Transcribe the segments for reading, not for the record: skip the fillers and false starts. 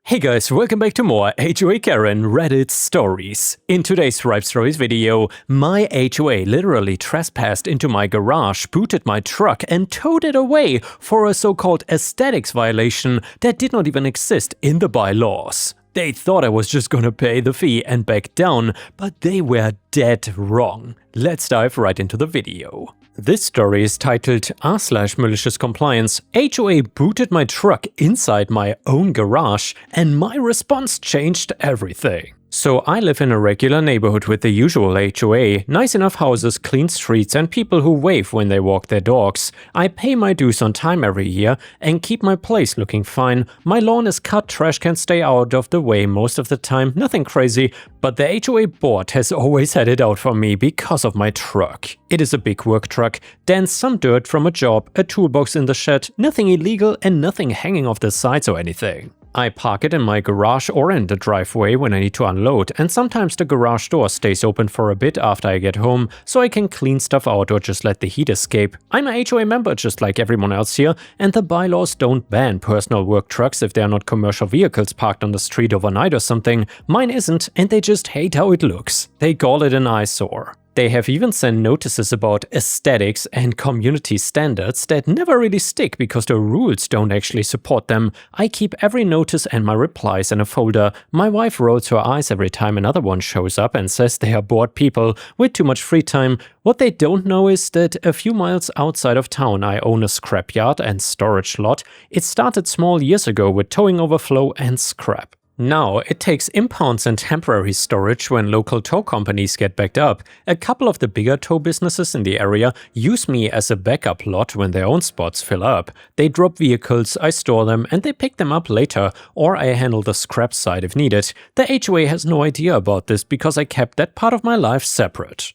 Hey guys, welcome back to more HOA Karen Reddit stories. In today's Ripestories video, my HOA literally trespassed into my garage, booted my truck and towed it away for a so-called aesthetics violation that did not even exist in the bylaws. They thought I was just gonna pay the fee and back down, but they were dead wrong. Let's dive right into the video. This story is titled r/malicious compliance, HOA booted my truck inside my own garage and my response changed everything. So I live in a regular neighborhood with the usual HOA, nice enough houses, clean streets and people who wave when they walk their dogs. I pay my dues on time every year and keep my place looking fine. My lawn is cut, trash can stay out of the way most of the time, nothing crazy, but the HOA board has always had it out for me because of my truck. It is a big work truck, then some dirt from a job, a toolbox in the shed, nothing illegal and nothing hanging off the sides or anything. I park it in my garage or in the driveway when I need to unload, and sometimes the garage door stays open for a bit after I get home, so I can clean stuff out or just let the heat escape. I'm a HOA member just like everyone else here, and the bylaws don't ban personal work trucks if they're not commercial vehicles parked on the street overnight or something. Mine isn't, and they just hate how it looks. They call it an eyesore. They have even sent notices about aesthetics and community standards that never really stick because the rules don't actually support them. I keep every notice and my replies in a folder. My wife rolls her eyes every time another one shows up and says they are bored people with too much free time. What they don't know is that a few miles outside of town I own a scrapyard and storage lot. It started small years ago with towing overflow and scrap. Now, it takes impounds and temporary storage when local tow companies get backed up. A couple of the bigger tow businesses in the area use me as a backup lot when their own spots fill up. They drop vehicles, I store them, and they pick them up later, or I handle the scrap side if needed. The HOA has no idea about this because I kept that part of my life separate.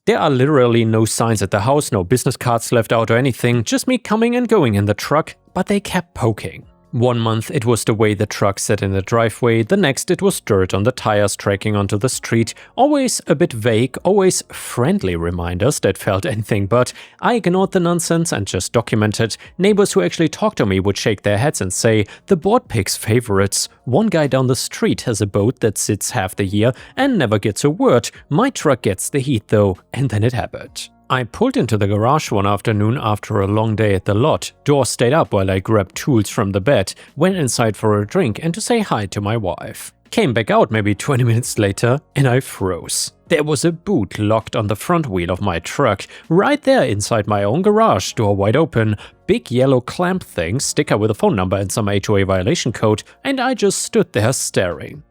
There are literally no signs at the house, no business cards left out or anything, just me coming and going in the truck, but they kept poking. One month it was the way the truck sat in the driveway, the next it was dirt on the tires tracking onto the street, always a bit vague, always friendly reminders that felt anything but. I ignored the nonsense and just documented. Neighbors who actually talked to me would shake their heads and say, the board picks favorites. One guy down the street has a boat that sits half the year and never gets a word. My truck gets the heat though, and then it happened. I pulled into the garage one afternoon after a long day at the lot. Door stayed up while I grabbed tools from the bed, went inside for a drink and to say hi to my wife. Came back out maybe 20 minutes later and I froze. There was a boot locked on the front wheel of my truck, right there inside my own garage, door wide open, big yellow clamp thing, sticker with a phone number and some HOA violation code, and I just stood there staring.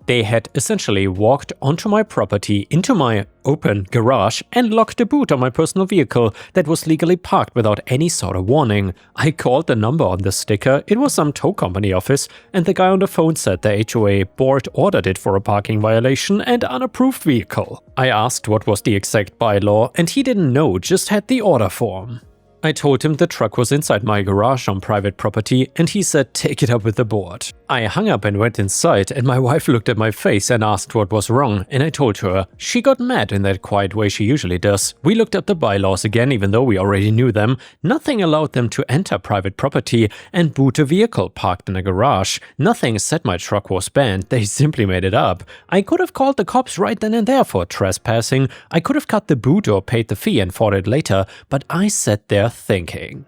They had essentially walked onto my property, into my open garage, and locked the boot on my personal vehicle that was legally parked without any sort of warning. I called the number on the sticker, it was some tow company office, and the guy on the phone said the HOA board ordered it for a parking violation and unapproved vehicle. I asked what was the exact bylaw, and he didn't know, just had the order form. I told him the truck was inside my garage on private property and he said take it up with the board. I hung up and went inside and my wife looked at my face and asked what was wrong and I told her. She got mad in that quiet way she usually does. We looked up the bylaws again even though we already knew them. Nothing allowed them to enter private property and boot a vehicle parked in a garage. Nothing said my truck was banned, they simply made it up. I could have called the cops right then and there for trespassing. I could have cut the boot or paid the fee and fought it later, but I sat there thinking.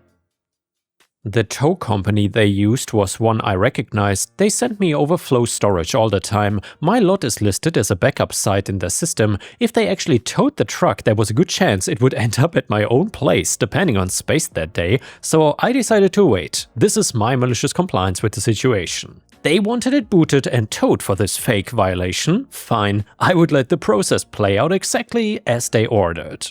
The tow company they used was one I recognized. They sent me overflow storage all the time. My lot is listed as a backup site in their system. If they actually towed the truck, there was a good chance it would end up at my own place, depending on space that day. So I decided to wait. This is my malicious compliance with the situation. They wanted it booted and towed for this fake violation. Fine, I would let the process play out exactly as they ordered.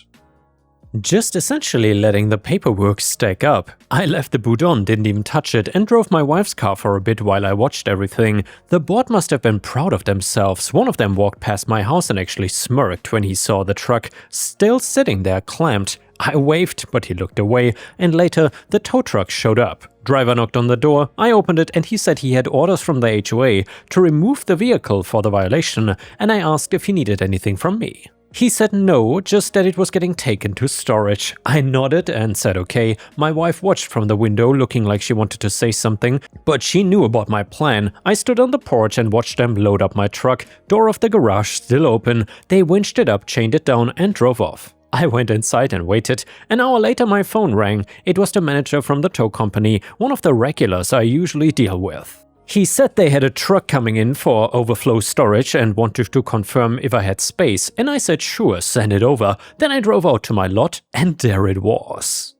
Just essentially letting the paperwork stack up. I left the boot on, didn't even touch it, and drove my wife's car for a bit while I watched everything. The board must have been proud of themselves. One of them walked past my house and actually smirked when he saw the truck still sitting there clamped. I waved, but he looked away, and later the tow truck showed up. Driver knocked on the door, I opened it and he said he had orders from the HOA to remove the vehicle for the violation, and I asked if he needed anything from me. He said no, just that it was getting taken to storage. I nodded and said okay. My wife watched from the window looking like she wanted to say something, but she knew about my plan. I stood on the porch and watched them load up my truck, door of the garage still open. They winched it up, chained it down and drove off. I went inside and waited. An hour later my phone rang. It was the manager from the tow company, one of the regulars I usually deal with. He said they had a truck coming in for overflow storage and wanted to confirm if I had space, and I said sure, send it over. Then I drove out to my lot, and there it was.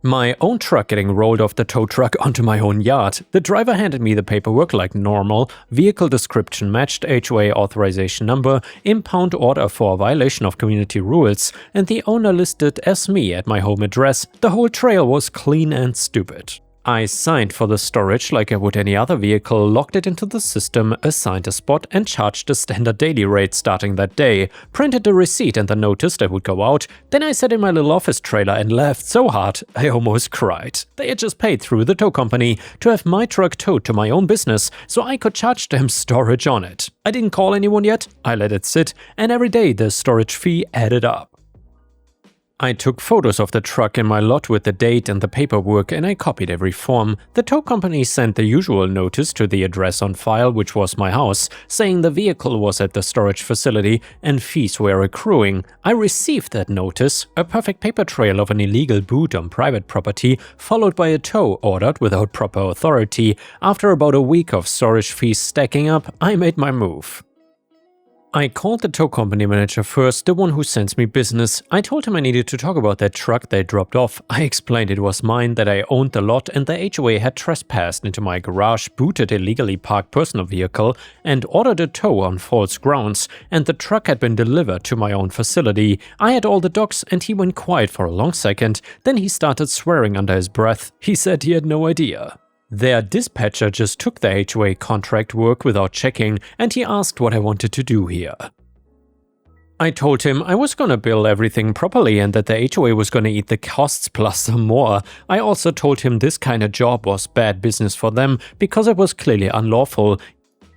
My own truck getting rolled off the tow truck onto my own yard. The driver handed me the paperwork like normal, vehicle description matched, HOA authorization number, impound order for violation of community rules, and the owner listed as me at my home address. The whole trail was clean and stupid. I signed for the storage like I would any other vehicle, logged it into the system, assigned a spot and charged the standard daily rate starting that day, printed the receipt and the notice that would go out, then I sat in my little office trailer and laughed so hard I almost cried. They had just paid through the tow company to have my truck towed to my own business so I could charge them storage on it. I didn't call anyone yet, I let it sit, and every day the storage fee added up. I took photos of the truck in my lot with the date and the paperwork and I copied every form. The tow company sent the usual notice to the address on file, which was my house, saying the vehicle was at the storage facility and fees were accruing. I received that notice, a perfect paper trail of an illegal boot on private property, followed by a tow ordered without proper authority. After about a week of storage fees stacking up, I made my move. I called the tow company manager first, the one who sends me business. I told him I needed to talk about that truck they dropped off. I explained it was mine, that I owned the lot and the HOA had trespassed into my garage, booted illegally parked personal vehicle and ordered a tow on false grounds, and the truck had been delivered to my own facility. I had all the docs and he went quiet for a long second, then he started swearing under his breath. He said he had no idea. Their dispatcher just took the HOA contract work without checking, and he asked what I wanted to do here. I told him I was gonna bill everything properly and that the HOA was gonna eat the costs plus some more. I also told him this kind of job was bad business for them because it was clearly unlawful.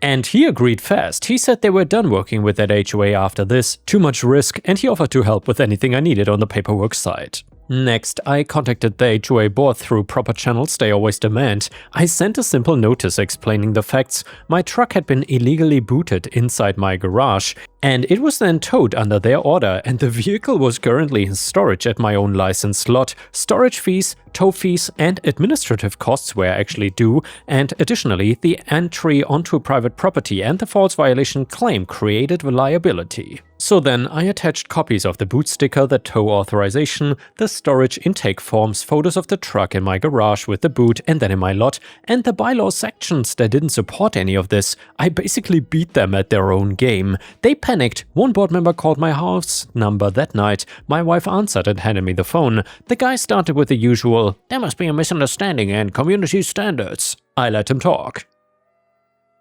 And he agreed fast. He said they were done working with that HOA after this, too much risk, and he offered to help with anything I needed on the paperwork side. Next, I contacted the HOA board through proper channels they always demand. I sent a simple notice explaining the facts. My truck had been illegally booted inside my garage, and it was then towed under their order, and the vehicle was currently in storage at my own licensed lot. Storage fees, tow fees, and administrative costs were actually due, and additionally, the entry onto private property and the false violation claim created liability. So then I attached copies of the boot sticker, the tow authorization, the storage intake forms, photos of the truck in my garage with the boot and then in my lot, and the bylaws sections that didn't support any of this. I basically beat them at their own game. They panicked. One board member called my house number that night. My wife answered and handed me the phone. The guy started with the usual, "There must be a misunderstanding and community standards." I let him talk.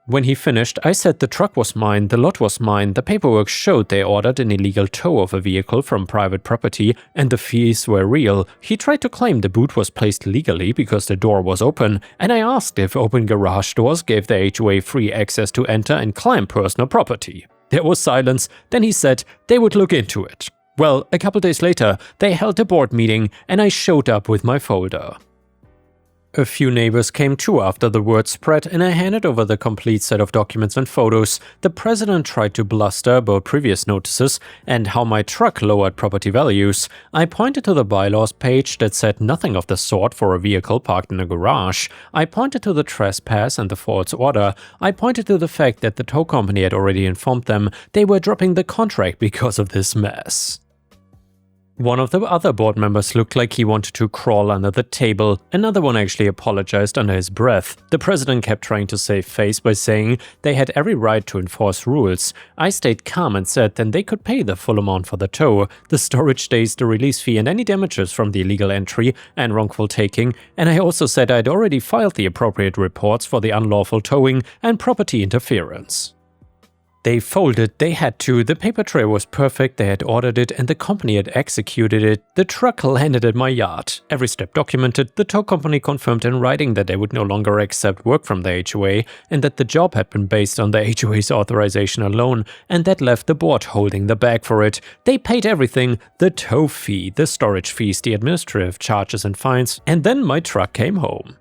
When he finished, I said the truck was mine, the lot was mine, the paperwork showed they ordered an illegal tow of a vehicle from private property, and the fees were real. He tried to claim the boot was placed legally because the door was open, and I asked if open garage doors gave the HOA free access to enter and climb personal property. There was silence, then he said they would look into it. Well, a couple days later, they held a board meeting, and I showed up with my folder. A few neighbors came too after the word spread, and I handed over the complete set of documents and photos. The president tried to bluster about previous notices and how my truck lowered property values. I pointed to the bylaws page that said nothing of the sort for a vehicle parked in a garage. I pointed to the trespass and the false order. I pointed to the fact that the tow company had already informed them they were dropping the contract because of this mess. One of the other board members looked like he wanted to crawl under the table. Another one actually apologized under his breath. The president kept trying to save face by saying they had every right to enforce rules. I stayed calm and said then they could pay the full amount for the tow, the storage days, the release fee and any damages from the illegal entry and wrongful taking, and I also said I'd already filed the appropriate reports for the unlawful towing and property interference. They folded, they had to, the paper tray was perfect, they had ordered it and the company had executed it. The truck landed at my yard. Every step documented, the tow company confirmed in writing that they would no longer accept work from the HOA and that the job had been based on the HOA's authorization alone, and that left the board holding the bag for it. They paid everything, the tow fee, the storage fees, the administrative charges and fines, and then my truck came home.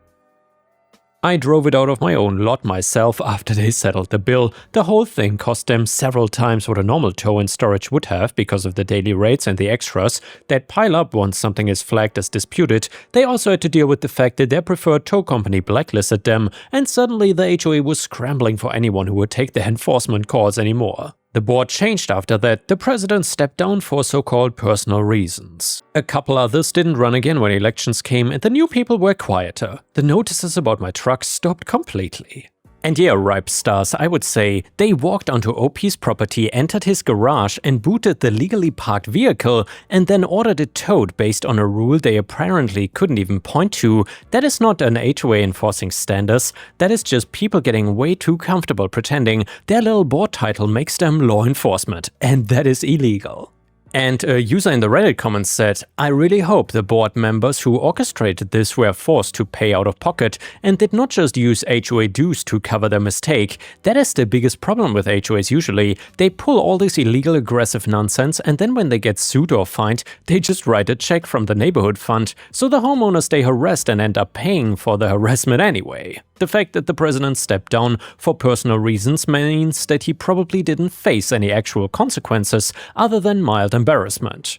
I drove it out of my own lot myself after they settled the bill. The whole thing cost them several times what a normal tow and storage would have because of the daily rates and the extras that pile up once something is flagged as disputed. They also had to deal with the fact that their preferred tow company blacklisted them, and suddenly the HOA was scrambling for anyone who would take their enforcement calls anymore. The board changed after that. The president stepped down for so-called personal reasons. A couple others didn't run again when elections came, and the new people were quieter. The notices about my truck stopped completely. And yeah, Ripe stars, I would say, they walked onto OP's property, entered his garage and booted the legally parked vehicle and then ordered it towed based on a rule they apparently couldn't even point to. That is not an HOA enforcing standards, that is just people getting way too comfortable pretending their little board title makes them law enforcement, and that is illegal. And a user in the Reddit comments said, "I really hope the board members who orchestrated this were forced to pay out of pocket and did not just use HOA dues to cover their mistake. That is the biggest problem with HOAs usually. They pull all this illegal aggressive nonsense and then when they get sued or fined, they just write a check from the neighborhood fund, so the homeowners stay harassed and end up paying for the harassment anyway." The fact that the president stepped down for personal reasons means that he probably didn't face any actual consequences other than mild embarrassment.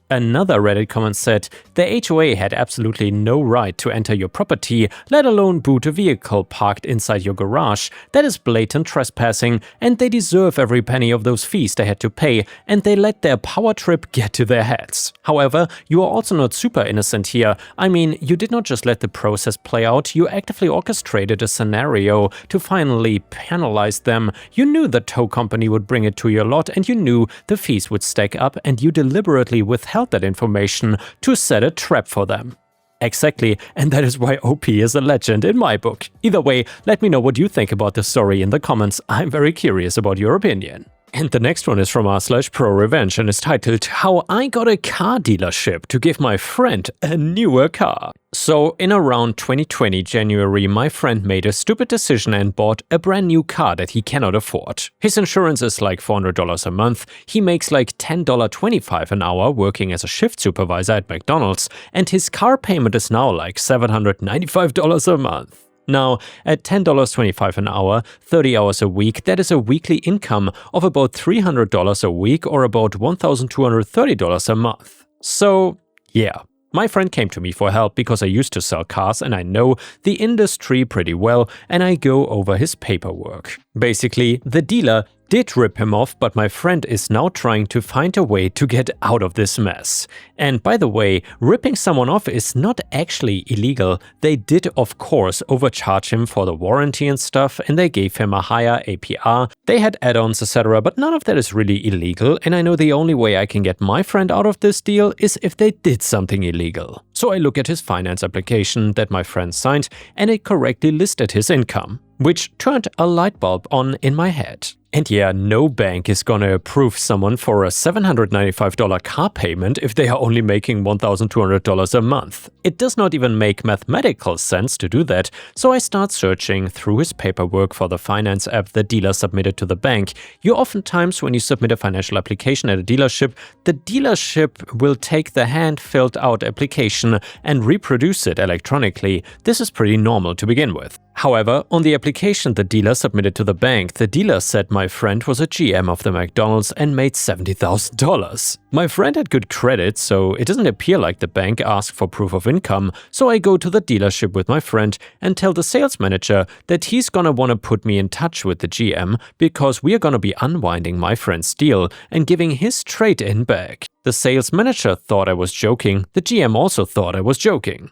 Another Reddit comment said, "The HOA had absolutely no right to enter your property, let alone boot a vehicle parked inside your garage. That is blatant trespassing, and they deserve every penny of those fees they had to pay, and they let their power trip get to their heads. However, you are also not super innocent here. I mean, you did not just let the process play out, you actively orchestrated a scenario to finally penalize them. You knew the tow company would bring it to your lot, and you knew the fees would stack up, and you deliberately withheld that information to set a trap for them." Exactly, and that is why OP is a legend in my book. Either way, let me know what you think about the story in the comments. I'm very curious about your opinion. And the next one is from r/ProRevenge and is titled "How I Got a Car Dealership to Give My Friend a Newer Car." So in around 2020 January, my friend made a stupid decision and bought a brand new car that he cannot afford. His insurance is like $400 a month, he makes like $10.25 an hour working as a shift supervisor at McDonald's, and his car payment is now like $795 a month. Now, at $10.25 an hour, 30 hours a week, that is a weekly income of about $300 a week or about $1,230 a month. So, yeah. My friend came to me for help because I used to sell cars and I know the industry pretty well, and I go over his paperwork. Basically, the dealer did rip him off, but my friend is now trying to find a way to get out of this mess. And by the way, ripping someone off is not actually illegal. They did of course overcharge him for the warranty and stuff, and they gave him a higher APR, they had add-ons etc, but none of that is really illegal, and I know the only way I can get my friend out of this deal is if they did something illegal. So I look at his finance application that my friend signed, and it correctly listed his income, which turned a light bulb on in my head. And yeah, no bank is gonna approve someone for a $795 car payment if they are only making $1,200 a month. It does not even make mathematical sense to do that, so I start searching through his paperwork for the finance app the dealer submitted to the bank. Oftentimes when you submit a financial application at a dealership, the dealership will take the hand-filled out application and reproduce it electronically. This is pretty normal to begin with. However, on the application the dealer submitted to the bank, the dealer said my friend was a GM of the McDonald's and made $70,000. My friend had good credit, so it doesn't appear like the bank asked for proof of income, so I go to the dealership with my friend and tell the sales manager that he's gonna wanna put me in touch with the GM because we are gonna be unwinding my friend's deal and giving his trade-in back. The sales manager thought I was joking, the GM also thought I was joking.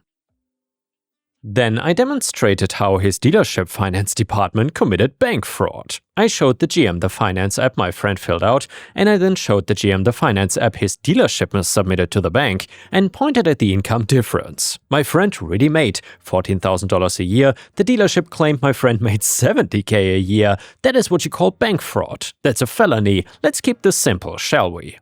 Then I demonstrated how his dealership finance department committed bank fraud. I showed the GM the finance app my friend filled out, and I then showed the GM the finance app his dealership must submitted to the bank and pointed at the income difference. My friend really made $14,000 a year. The dealership claimed my friend made $70,000 a year. That is what you call bank fraud. That's a felony. Let's keep this simple, shall we?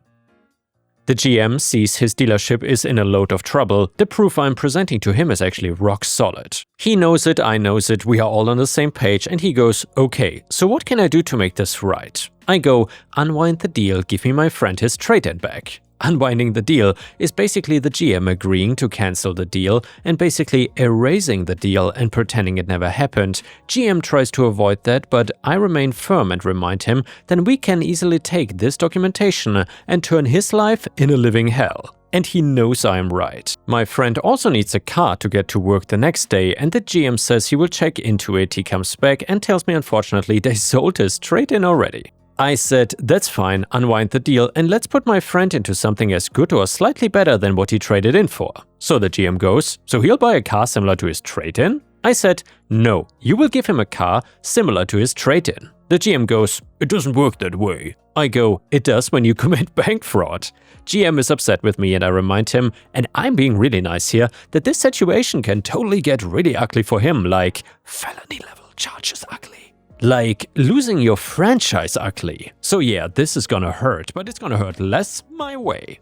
The GM sees his dealership is in a load of trouble. The proof I'm presenting to him is actually rock solid. He knows it, I knows it, we are all on the same page, and he goes, okay, so what can I do to make this right? I go, unwind the deal, give me my friend his trade-in back. Unwinding the deal is basically the GM agreeing to cancel the deal and basically erasing the deal and pretending it never happened. GM tries to avoid that, but I remain firm and remind him that we can easily take this documentation and turn his life in a living hell. And he knows I am right. My friend also needs a car to get to work the next day, and the GM says he will check into it. He comes back and tells me unfortunately they sold his trade-in already. I said, that's fine, unwind the deal and let's put my friend into something as good or slightly better than what he traded in for. So the GM goes, so he'll buy a car similar to his trade-in? I said, no, you will give him a car similar to his trade-in. The GM goes, it doesn't work that way. I go, it does when you commit bank fraud. GM is upset with me and I remind him, and I'm being really nice here, that this situation can totally get really ugly for him, like felony level charges ugly. Like losing your franchise ugly. So yeah, this is gonna hurt, but it's gonna hurt less my way.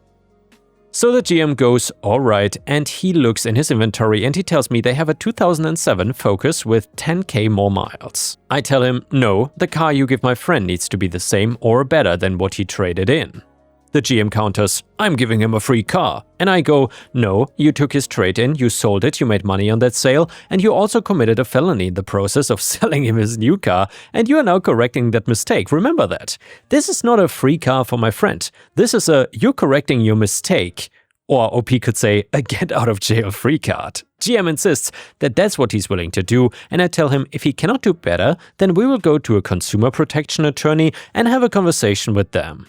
So the GM goes, alright, and he looks in his inventory and he tells me they have a 2007 Focus with 10K more miles. I tell him, no, the car you give my friend needs to be the same or better than what he traded in. The GM counters, I'm giving him a free car. And I go, no, you took his trade-in, you sold it, you made money on that sale, and you also committed a felony in the process of selling him his new car, and you are now correcting that mistake. Remember that. This is not a free car for my friend. This is a you're correcting your mistake. Or OP could say, a get-out-of-jail-free card. GM insists that that's what he's willing to do, and I tell him if he cannot do better, then we will go to a consumer protection attorney and have a conversation with them.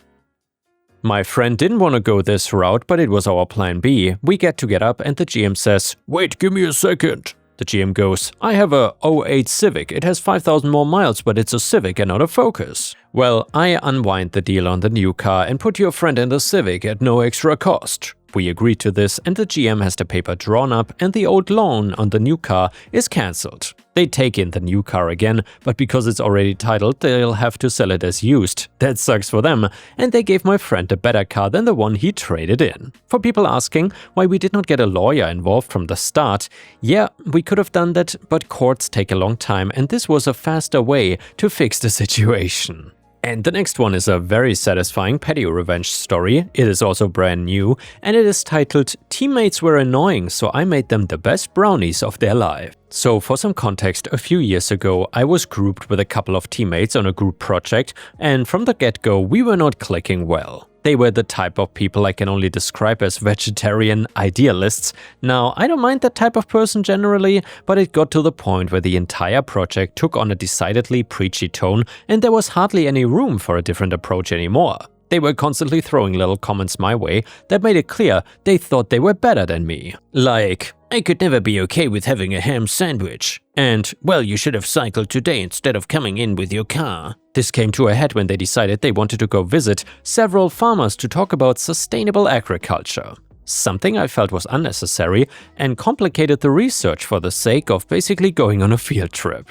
My friend didn't want to go this route, but it was our plan B. We get up and the GM says, wait, give me a second. The GM goes, I have a 08 Civic. It has 5,000 more miles, but it's a Civic and not a Focus. Well, I unwind the deal on the new car and put your friend in the Civic at no extra cost. We agreed to this and the GM has the paper drawn up and the old loan on the new car is cancelled. They take in the new car again, but because it's already titled, they'll have to sell it as used. That sucks for them, and they gave my friend a better car than the one he traded in. For people asking why we did not get a lawyer involved from the start, yeah, we could have done that, but courts take a long time and this was a faster way to fix the situation. And the next one is a very satisfying petty revenge story. It is also brand new, and it is titled Teammates Were Annoying, so I made them the best brownies of their life. So for some context, a few years ago, I was grouped with a couple of teammates on a group project, and from the get-go, we were not clicking well. They were the type of people I can only describe as vegetarian idealists. Now, I don't mind that type of person generally, but it got to the point where the entire project took on a decidedly preachy tone and there was hardly any room for a different approach anymore. They were constantly throwing little comments my way that made it clear they thought they were better than me. Like, I could never be okay with having a ham sandwich. And, well, you should have cycled today instead of coming in with your car. This came to a head when they decided they wanted to go visit several farmers to talk about sustainable agriculture. Something I felt was unnecessary and complicated the research for the sake of basically going on a field trip.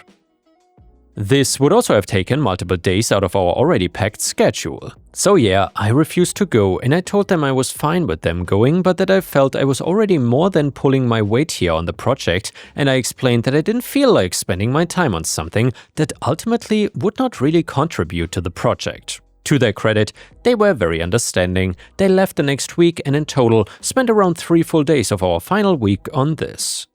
This would also have taken multiple days out of our already packed schedule. So yeah, I refused to go and I told them I was fine with them going, but that I felt I was already more than pulling my weight here on the project, and I explained that I didn't feel like spending my time on something that ultimately would not really contribute to the project. To their credit, they were very understanding. They left the next week and in total spent around 3 full days of our final week on this.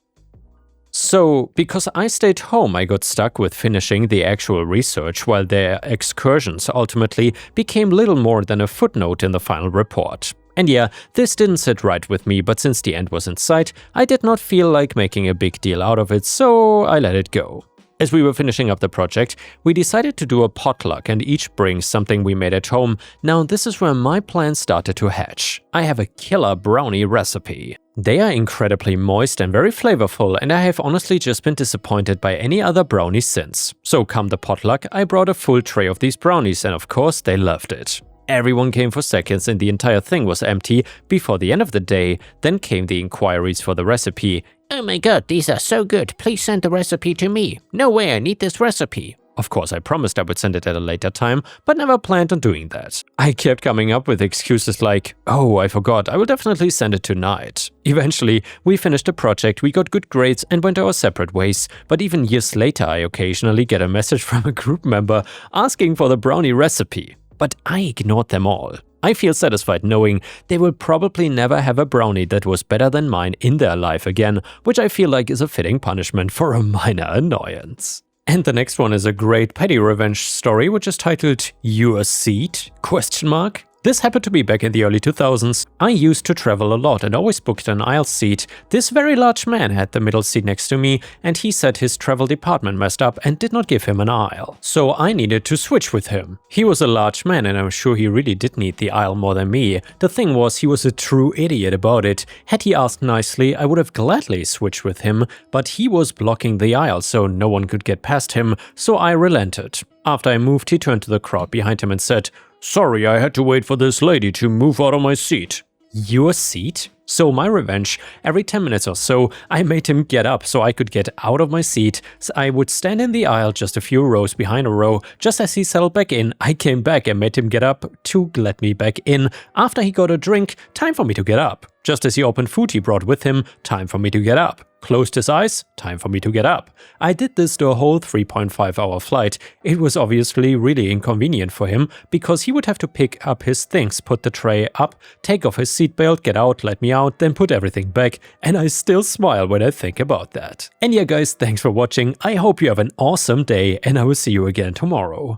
So, because I stayed home, I got stuck with finishing the actual research while their excursions ultimately became little more than a footnote in the final report. And yeah, this didn't sit right with me, but since the end was in sight, I did not feel like making a big deal out of it, so I let it go. As we were finishing up the project, we decided to do a potluck and each bring something we made at home. Now this is where my plan started to hatch. I have a killer brownie recipe. They are incredibly moist and very flavorful, and I have honestly just been disappointed by any other brownies since. So come the potluck, I brought a full tray of these brownies and of course they loved it. Everyone came for seconds and the entire thing was empty before the end of the day. Then came the inquiries for the recipe. Oh my god, these are so good, please send the recipe to me. No way, I need this recipe. Of course, I promised I would send it at a later time, but never planned on doing that. I kept coming up with excuses like, oh, I forgot, I will definitely send it tonight. Eventually, we finished the project, we got good grades and went our separate ways, but even years later I occasionally get a message from a group member asking for the brownie recipe. But I ignored them all. I feel satisfied knowing they will probably never have a brownie that was better than mine in their life again, which I feel like is a fitting punishment for a minor annoyance. And the next one is a great petty revenge story which is titled Your Seat? ? This happened to me back in the early 2000s. I used to travel a lot and always booked an aisle seat. This very large man had the middle seat next to me and he said his travel department messed up and did not give him an aisle. So I needed to switch with him. He was a large man and I'm sure he really did need the aisle more than me. The thing was, he was a true idiot about it. Had he asked nicely, I would have gladly switched with him, but he was blocking the aisle so no one could get past him, so I relented. After I moved, he turned to the crowd behind him and said, "Sorry, I had to wait for this lady to move out of my seat." Your seat? So my revenge, every 10 minutes or so, I made him get up so I could get out of my seat. So I would stand in the aisle just a few rows behind a row. Just as he settled back in, I came back and made him get up to let me back in. After he got a drink, time for me to get up. Just as he opened food he brought with him, time for me to get up. Closed his eyes, time for me to get up. I did this the whole 3.5-hour flight. It was obviously really inconvenient for him because he would have to pick up his things, put the tray up, take off his seatbelt, get out, let me out, then put everything back, and I still smile when I think about that. And yeah guys, thanks for watching. I hope you have an awesome day and I will see you again tomorrow.